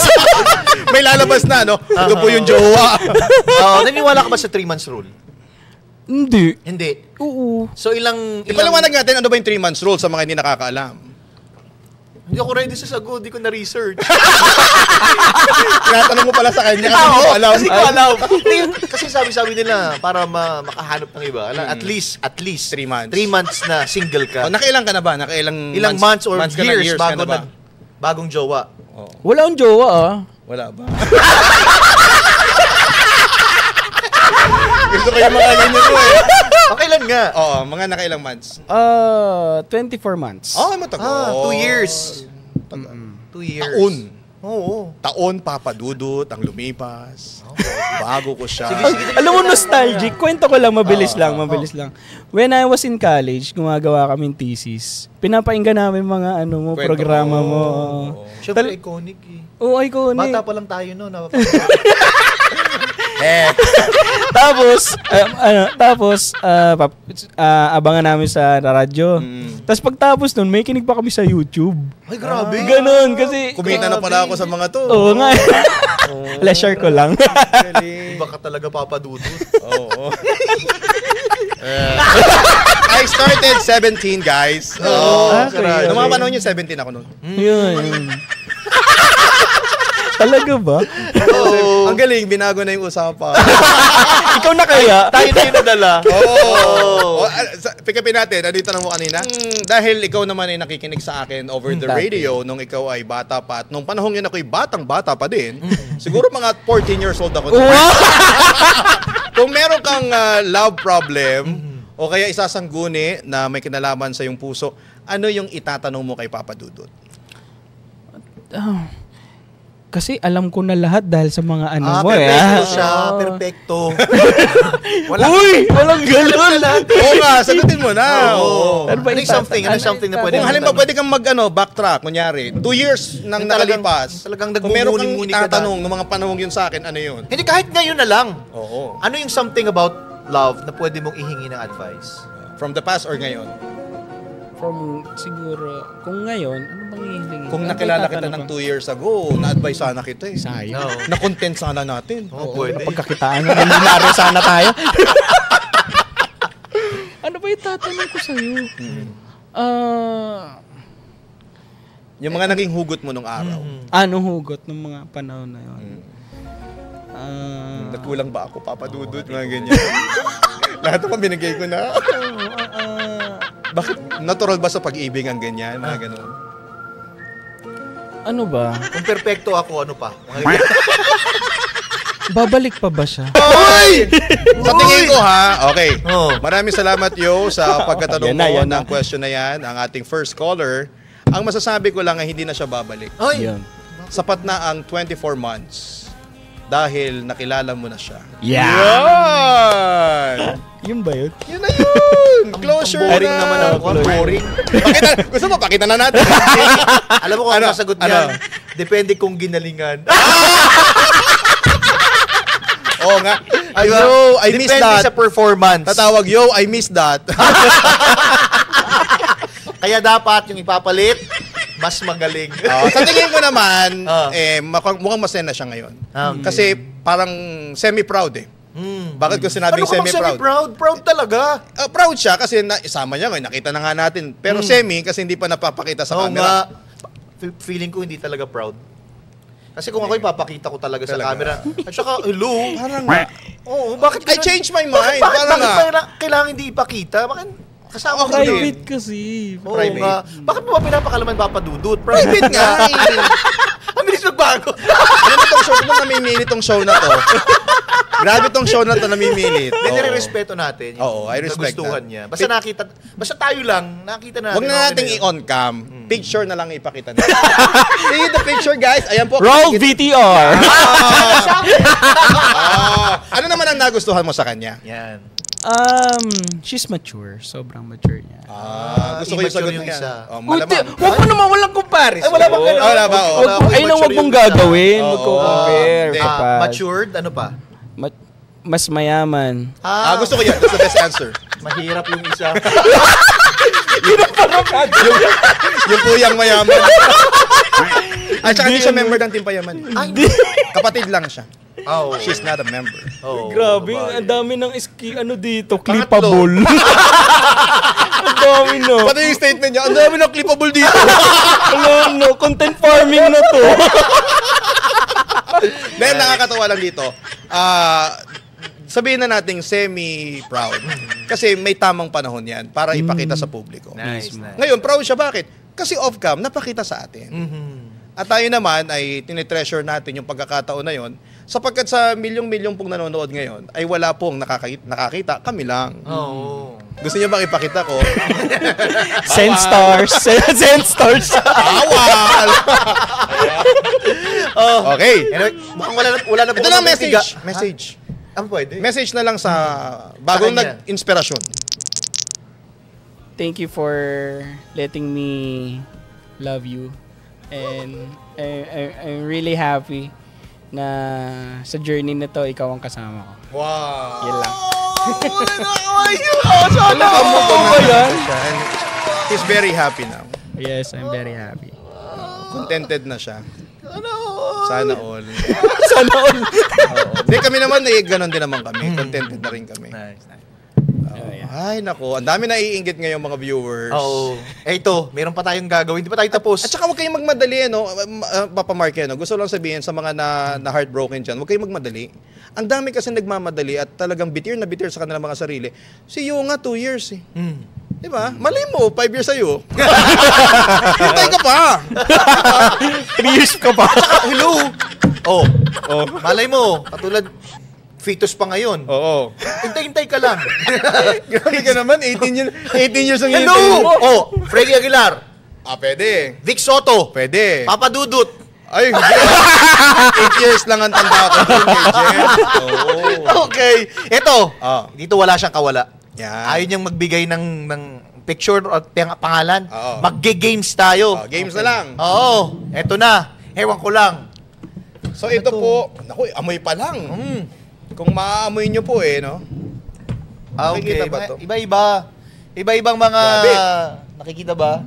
May lalabas na, no? Ito po yung jowa. Naniwala ka ba sa 3 months rule? Hindi. Hindi. Oo. So ilang Ipaliwanag natin ano ba yung 3 months rule sa mga hindi nakakaalam. Hindi ako ready sa sagot, di ko na-research. Tinatanong mo pala sa kanya kasi hindi ko alam. Kasi ko alam. Kasi sabi nila, para makahanap ng iba, at least 3 months. 3 months na single ka. Nakailang ka na ba? Nakailang Ilang months or ka na, years ka bago na ba? bagong jowa. Wala akong jowa ah. Wala ba? Gusto ko yung mga ganyan ko eh. Kailan nga? Oo, mga nakailang months. 24 months. Oh, matagal. 2 years. 2 years. Taon. Oo. Taon papadudot ang lumipas. Bago ko siya. Alam mo, nostalgic. Kwento ko lang, mabilis lang. When I was in college, gumagawa kaming thesis. Pinapainggan namin mga Kwento programa mo. Siyempre, iconic eh. Oo, iconic. Bata pa lang tayo noon. Tapos, abangan namin sa radyo. Tapos pagtapos nun, may kinig pa kami sa YouTube. Ay, grabe. Ganon, kasi... Kumita na pala ako sa mga to. Oo nga. Share ko lang. Iba ka talaga papadudot. Oo. I started 17, guys. Okay. Nung mga panahon yung 17 ako nun. Yun. Talaga ba? Ang galing, binago na yung usapan. Ikaw na kaya? Tayo na yung nadala. Oo. Pick upin natin, ano yung tanong mo kanina? Dahil ikaw naman ay nakikinig sa akin over the radio nung ikaw ay bata pa. At nung panahon yun ako'y batang-bata pa din. Siguro mga 14 years old ako. Kung meron kang love problem o kaya isasangguni na may kinalaman sa iyong puso, ano yung itatanong mo kay Papa Dudut? Kasi alam ko na lahat dahil sa mga ano mo eh. Perfecto siya. Perfecto. Uy! Walang galon! Oo nga, sagutin mo na. Ano ba Ano something na pwede Kung halimbawa pwede kang backtrack, kunyari, 2 years nang nakalipas. Talagang Kung meron kang nagmumuni-muni ka itatanong ng mga panahong yun sa akin, ano yun? Hindi, kahit ngayon na lang. Oo. Ano yung something about love na pwede mong ihingi ng advice? From the past or ngayon? From siguro, kung ngayon, ano bang hihiling? Kung nakilala kita ng 2 years ago, na-advise sana kita eh. Sayang. Na-content sana natin. Pwede. Pagkakitaan na, milyonaryo sana tayo. Ano ba yung tatanong ko sa'yo? Yung mga naging hugot mo nung araw. Anong hugot ng mga panahon na yun? Nagkulang ba ako, Papa Dudut? Mga ganyan. Lahat naman binigay ko na. Bakit natural ba sa pag-ibig ang ganyan? Mga ganun. Ano ba? Kung perfecto ako, ano pa? Babalik pa ba siya? Oy! Sa tingin ko ha, okay. Oh. Maraming salamat yo sa pagkatanong Yan na, mo yan na. ng question na yan, ang ating first caller. Ang masasabi ko lang ay hindi na siya babalik. Ay, Yun. Sapat na ang 24 months dahil nakilala mo na siya. Yeah! Yun ba yun? Yun na yun! Closure boring na. naman ako. Boring. Gusto mo, pakita na natin. Alam mo kung ano sasagot Ano? niyan? Depende kung ginalingan. Oo nga. Diba? Yo, I miss Depende that. sa performance. Tatawag, yo, I miss that. Kaya dapat yung ipapalit, mas magaling. Sa tingin ko naman, Ah. mukhang masaya na siya ngayon. Okay. Kasi parang semi-proud eh. Bakit ko sinabing Ano ka semi-proud? semi-proud? Proud talaga. Proud siya kasi isama niya ngayon, nakita na nga natin. Pero semi kasi hindi pa napapakita sa Oo camera. nga. Feeling ko hindi talaga proud. Kasi kung ako ipapakita ko talaga sa camera. At saka, hello. Parang, Oo, bakit I changed my mind. Bakit Parang kailangan hindi ipakita? Bakit kasama ko din? Private kasi. Oo Private. nga. Bakit mo ba pinapakalaman papadudot? private nga. Ang bilis magbago. Ano ba itong show? Kung namimili tong show na to? Grabe tong show na to namimilit. Hindi, Oo. nire-respeto natin. Oo, I respect nagustuhan that. niya. Basta tayo lang, nakita natin. Huwag na nating i-on cam. Picture na lang ipakita natin. See the picture, guys. Ayan po. Roll VTR! Ano naman ang nagustuhan mo sa kanya? Yan. She's mature. Sobrang mature niya. Gusto ko yung sagot yung niya. isa. Malamang. Huwag mo naman walang comparison. Ay, wala bang ganun? Wala ba? Oo. Ayun ang huwag mong gagawin. Oo. Magko-compare. Hindi. Kapag Matured, ano pa? mas mayaman. Gusto ko yan. That's the best answer. Mahirap yung isa. Yung puyang mayaman. At saka hindi siya member ng Team Payaman. Kapatid lang siya. Oh. She's not a member. Oh, Grabe, babae. ang dami ng dito, clippable. Ang dami, no? Pati yung statement niya, ang dami ng clippable dito. No, content farming na to. Then, nakakatawa lang dito. Sabihin na nating semi-proud. Kasi may tamang panahon yan para ipakita sa publiko. Nice. Ngayon, proud siya. Bakit? Kasi off-cam, napakita sa atin. At tayo naman ay tinitreasure natin yung pagkakataon na yon sapagkat sa milyong-milyong pong nanonood ngayon ay wala pong nakakita, kami lang. Oo. Gusto niyo bang ipakita ko? Send stars. Send stars. Awal! Okay. Anyway, mukhang wala na po. Ito lang message. Message. Ang pwede. Message na lang sa bagong Sa kanya. nag-inspirasyon. Thank you for letting me love you. And I'm really happy na sa journey na to, ikaw ang kasama ko. Wow. Yan lang. Sana mo yan. He's very happy now. Yes, I'm very happy. Contented na siya. Sana all. Sana all. Hindi kami naman, ganon din naman kami. Contented na rin kami. Nice. Ay, nako. Ang dami naiinggit ngayon mga viewers. Oo. Ito, meron pa tayong gagawin. Hindi pa tayo tapos. At saka huwag kayong magmadali, no? Papa Mark, no? Gusto lang sabihin sa mga na heartbroken dyan, huwag kayong magmadali. Ang dami kasi nagmamadali at talagang bitir na bitir sa kanilang mga sarili. Si Yu nga, 2 years eh. Di ba? Mali mo, 5 years sa'yo. Hintay ka pa. 3 years ka pa. Hello! Oh. Malay mo, katulad, fetus pa ngayon. Oo. Hintay-hintay ka lang. Grabe ka naman, 18 years ang Hello! Oh, Freddy Aguilar. Pwede. Vic Soto. Pwede. Papa Dudut. Ay, 8 years lang ang tanda ko. Okay. Ito. Ah. Dito wala siyang kawala. Yan. Ayaw niyang magbigay ng picture o pangalan. Oo. Magge-games tayo. Games na lang. Oo. Eto na. Ewan ko lang. So ito po, naku, amoy pa lang. Kung maaamoy nyo po no? Okay. Nakikita ba to? Iba-iba. Iba-ibang mga... Grabe. Nakikita ba?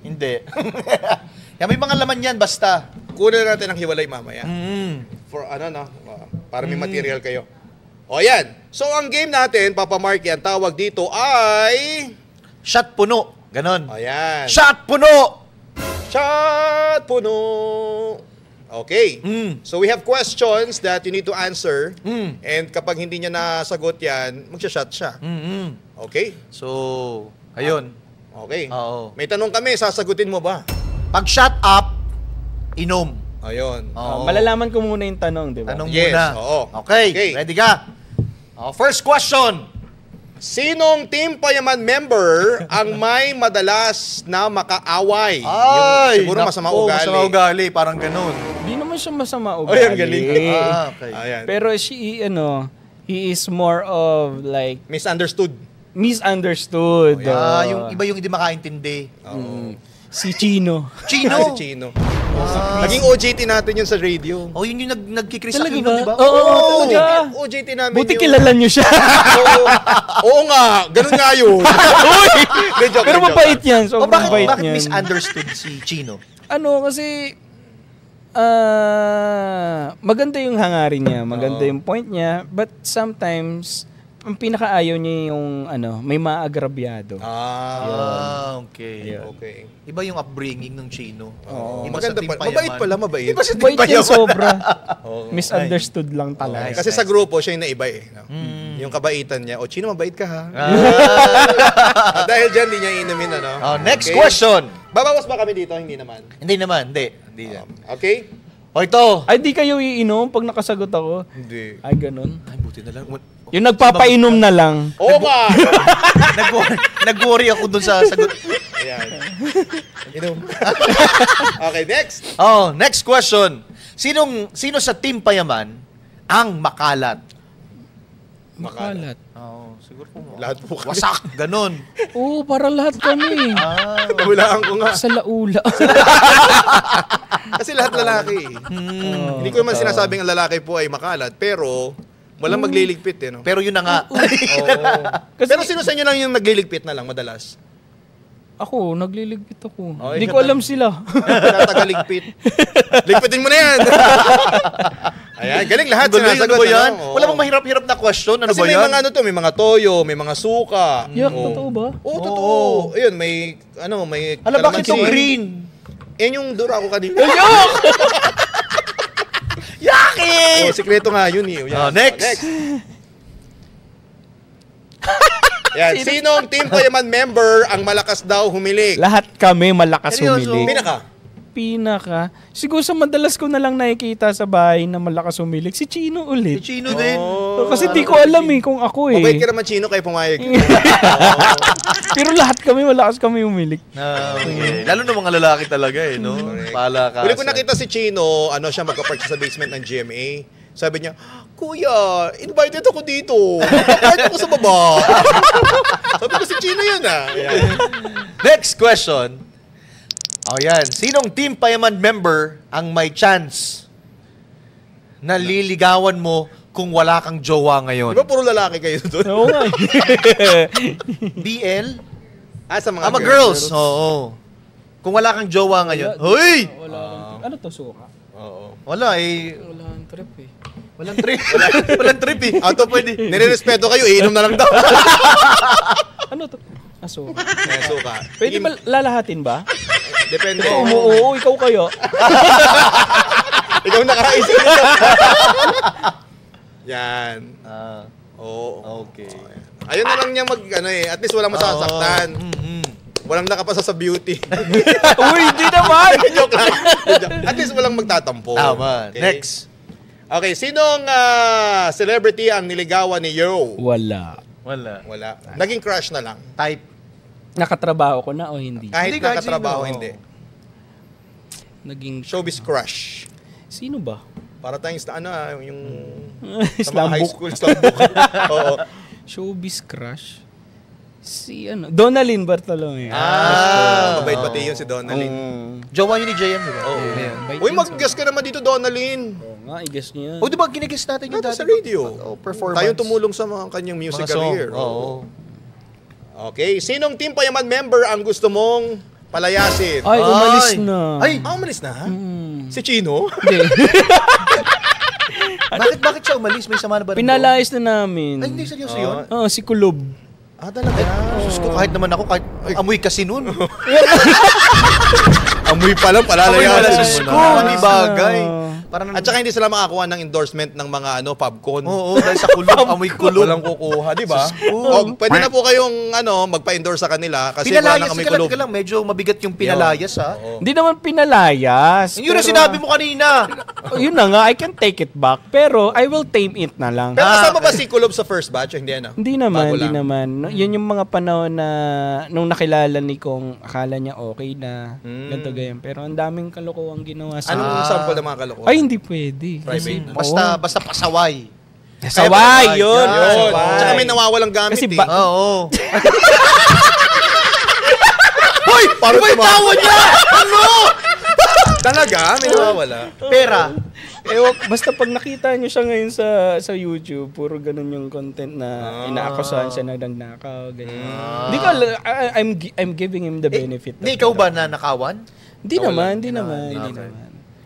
Hindi. Yan, may mga laman yan, basta. Kunin natin ang hiwalay mamaya. For para may material kayo. O yan. So ang game natin, Papa Mark, yan, tawag dito ay... Shot puno. Ganon. O yan. Shot puno! Shot puno! Okay. So we have questions that you need to answer. And kapag hindi niya nasagot yan, magsha-shot siya. Okay? So, ayun. Okay. Oo. May tanong kami, sasagutin mo ba? Pag shut up, inom. Ayun. Oo. Malalaman ko muna yung tanong, di ba? Tanong Yes, muna. oo. Okay, Okay. ready ka? First question. Sinong Team Payaman member ang may madalas na makaaway? Ay, Siguro masama naku, ugali. Masama ugali, parang ganun. Di naman siya masama Ay, ugali. ang galing. Okay. Ayan. Pero he is more of like Misunderstood. misunderstood. Yung iba yung hindi makaintindi. Si Chino. Chino? Si Chino. Naging OJT natin yun sa radio. Oh, yun yung nagkikris Talaga Aquino, ba? di ba? Oo, talaga. OJT namin Buti yun. kilala nyo siya. Oo nga, ganun nga yun. Hindi, joke, Pero joke. mabait yan. Oh, Sobrang mabait bakit yan. misunderstood si Chino? Kasi maganda yung hangarin niya, maganda yung point niya, but sometimes ang pinakaayaw niya yung may maagrabyado. Okay. Okay. Iba yung upbringing ng Chino. Iba Maganda sa Team pa. Payaman. Mabait pala, mabait. Iba sa Team Mabait yan Payaman. sobra. Misunderstood lang talaga. Nice. Kasi sa grupo, siya yung naiba no? Yung kabaitan niya, Chino, mabait ka ha. At dahil dyan, di niya inumin, Next Okay. question. Babawas ba kami dito? Hindi naman. Hindi naman, hindi. Hindi yan. Okay? O ito. Ay, di kayo iinom pag nakasagot ako. Hindi. Ay, ganun. Ay, buti na lang. Yung nagpapainom na lang. Oo nga! Nag-worry ako dun sa sagot. Ayan. Inom. Okay, next. Next question. Sino sa Team Payaman ang makalat? Makalat. Siguro po. Lahat po kami. Wasak, ganun. Oo, para lahat kami. Hulaan ko nga. Sa laula. Kasi lahat lalaki. Hindi ko naman sinasabing ang lalaki po ay makalat, pero walang magliligpit no? Pero yun na nga. Pero sino sa inyo lang yung nagliligpit na lang madalas? Ako, nagliligpit ako. Oh, Hindi ko alam sila. Tinatagaligpit. Ligpitin mo na yan. Ayan, galing lahat sinasagot. Ano ba yan? Oo. Wala bang mahirap-hirap na question? Ano Kasi ba may yan? mga ano to, may mga toyo, may mga suka. Yak, Oo. totoo ba? Oo, totoo. Ayun, may may Ala, bakit kalamansi. yung green? Yan yung dura ko kanina. Yaki! Oh, sikreto nga yun eh. Yan. Next. Yan. Sinong Team Payaman member ang malakas daw humilik? Lahat kami malakas Seryoso? humilik. Pinaka. Siguro sa madalas ko na lang nakikita sa bahay na malakas humilik. Si Chino ulit. Si Chino din. Kasi di ko alam kung ako Mabait ka eh. naman, Chino, kayo pumayag. Pero lahat kami malakas kami humilik. Okay. Lalo na mga lalaki talaga eh, no? Palakasan. Huli ko nakita si Chino, siya magka-park sa basement ng GMA. Sabi niya, Kuya, invited ako dito. Invited ako sa baba. Sabi ko si Chino yun ah. Ayan. Next question. Oh, yan. Sinong Team Payaman member ang may chance na liligawan mo kung wala kang jowa ngayon? Di ba puro lalaki kayo doon? Oo nga. BL? Sa mga Girls. Oo. Kung wala kang jowa ngayon. Hoy! Ano to, suka? Oo. Wala eh. Wala ang trip eh. Walang trip. Walang trip eh. Ato pwede. Nire-respeto kayo, iinom na lang daw. Ano to? Suka. Suka. Pwede ba lalahatin ba? Depende. Oo, ikaw kayo. Ikaw nakaisip nito. Yan. Oo. Okay. Ayun na lang niya at least walang masasaktan. Walang nakapasa sa beauty. Uy, hindi naman! Joke lang. At least walang magtatampo. Tama. Okay. Next. Okay, sinong celebrity ang niligawan ni Yo? Wala. Wala. Naging crush na lang. Type. Nakatrabaho ko na o hindi? Kahit Hindi, kahit nakatrabaho, sino. hindi. Naging... Showbiz crush. Sino ba? Para tayong yung sa mga Slam high book. school slam book. Oo. Showbiz crush? Si Donalyn Bartolome. Mabait pati yun si Donalyn. Jowa yun ni JM, di ba? Oo. Bait Uy, yun, mag-guess ka naman dito, Donalyn. Oo nga, i-guess niyo yan. O, di ba ginigiss natin yung Dati dati? sa radio. Performance. Tayong tumulong sa mga kanyang music Mga song. career. Oo. Okay, sinong Team Payaman member ang gusto mong palayasin? Ay, umalis na. Ay! Umalis na? Si Chino? Hindi. Bakit siya umalis? May sama na ba rin Pinalayas na namin. doon? Ay, hindi seryoso yun? Oo, si Kulob. Talaga? Diyos ko, kahit naman ako, kahit amoy kasi nun. Amoy pa lang, palalayasin Diyos mo ko, na. hindi bagay. Parang, At saka hindi sila makakuha ng endorsement ng mga Pubcon. oo, dahil sa kulog, amoy kulog. Walang kukuha, di ba? Pwede na po kayong magpa-endorse sa kanila kasi wala Pinalayas, nang amoy teka kulog. lang, medyo mabigat yung pinalayas, ha? Hindi naman pinalayas. Yun ang pero- sinabi mo kanina. Yun na nga, I can take it back. Pero I will tame it na lang. Pero kasama ba si Kulob sa first batch? Hindi na. Hindi naman, Bago hindi lang. naman. Yun yung mga panahon na nung nakilala ni Kong, akala niya okay na, ganito ganyan. Pero ang daming kalokohan ginawa sa... Anong sample ng mga kalokohan? Ay, hindi pwede. Private. Basta pasaway. Saway, yun. Yun. Saway. Tsaka may nawawalang gamit Kasi eh. Oo. Hoy! Parang May tawa niya! Ano? Talaga? May nawawala? Pera. Basta pag nakita nyo siya ngayon sa YouTube, puro ganun yung content na inaakusahan siya na nagnakaw, ganyan. Hindi ko, I'm giving him the benefit. Hindi, ikaw ba na nakawan? Hindi naman.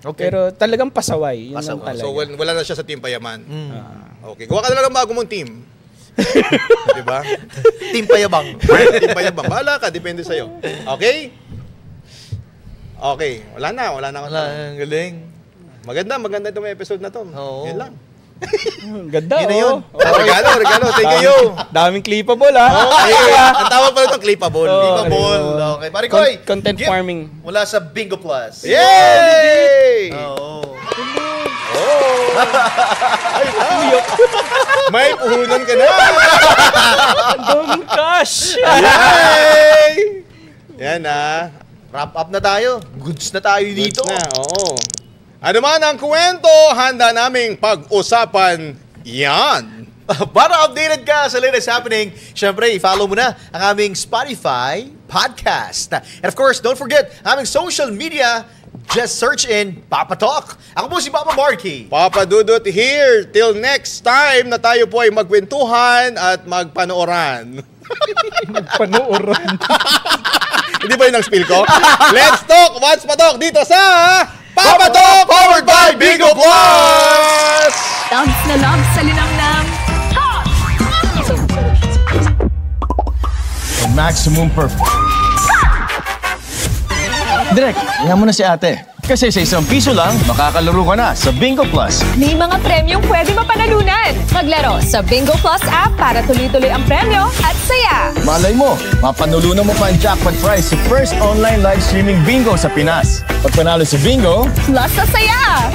Okay. Pero talagang pasaway. Yun lang Pasaway. talaga. So wala na siya sa Team Payaman. Okay. Gawa ka na lang ng bago mong team. Di ba? Team Payabang. Team Payabang. Bahala ka. Depende sa'yo. Okay? Okay. Wala na ako. Ang galing. Maganda itong episode na to. Oo. Yun lang. Ganda, Yun na yun. Regalo. Thank you. Daming clippable, ha? Okay. Ang tawag pala itong clippable. Clippable. Okay. Pare Koy. Content gift farming. Mula sa Bingo Plus. Yay! Oo. May puhunan ka na. Ang daming cash! Yay! Yan na. Wrap up na tayo. Goods na tayo dito. Na, oo. Ano man ang kwento, handa naming pag-usapan yan. Para updated ka sa latest happening, syempre, i-follow mo na ang aming Spotify podcast. And of course, don't forget, aming social media, just search in Papa Talk. Ako po si Papa Marky. Papa Dudut here. Till next time na tayo po ay magkwentuhan at magpanooran. Panooran. Hindi ba yun ang spiel ko? Let's talk! What's Patok? Dito sa Papatok! Powered by Bingo Plus! Loves na loves sa linamnam. Maximum perfect. Direk, nga mo na si ate. Kasi sa ₱1 lang, makakalaro ka na sa Bingo Plus. May mga premyong pwede mapanalunan. Maglaro sa Bingo Plus app para tuloy-tuloy ang premyo at saya. Malay mo, mapanulunan mo pa ang jackpot prize sa first online live streaming bingo sa Pinas. Pag panalo sa bingo, Plus sa saya.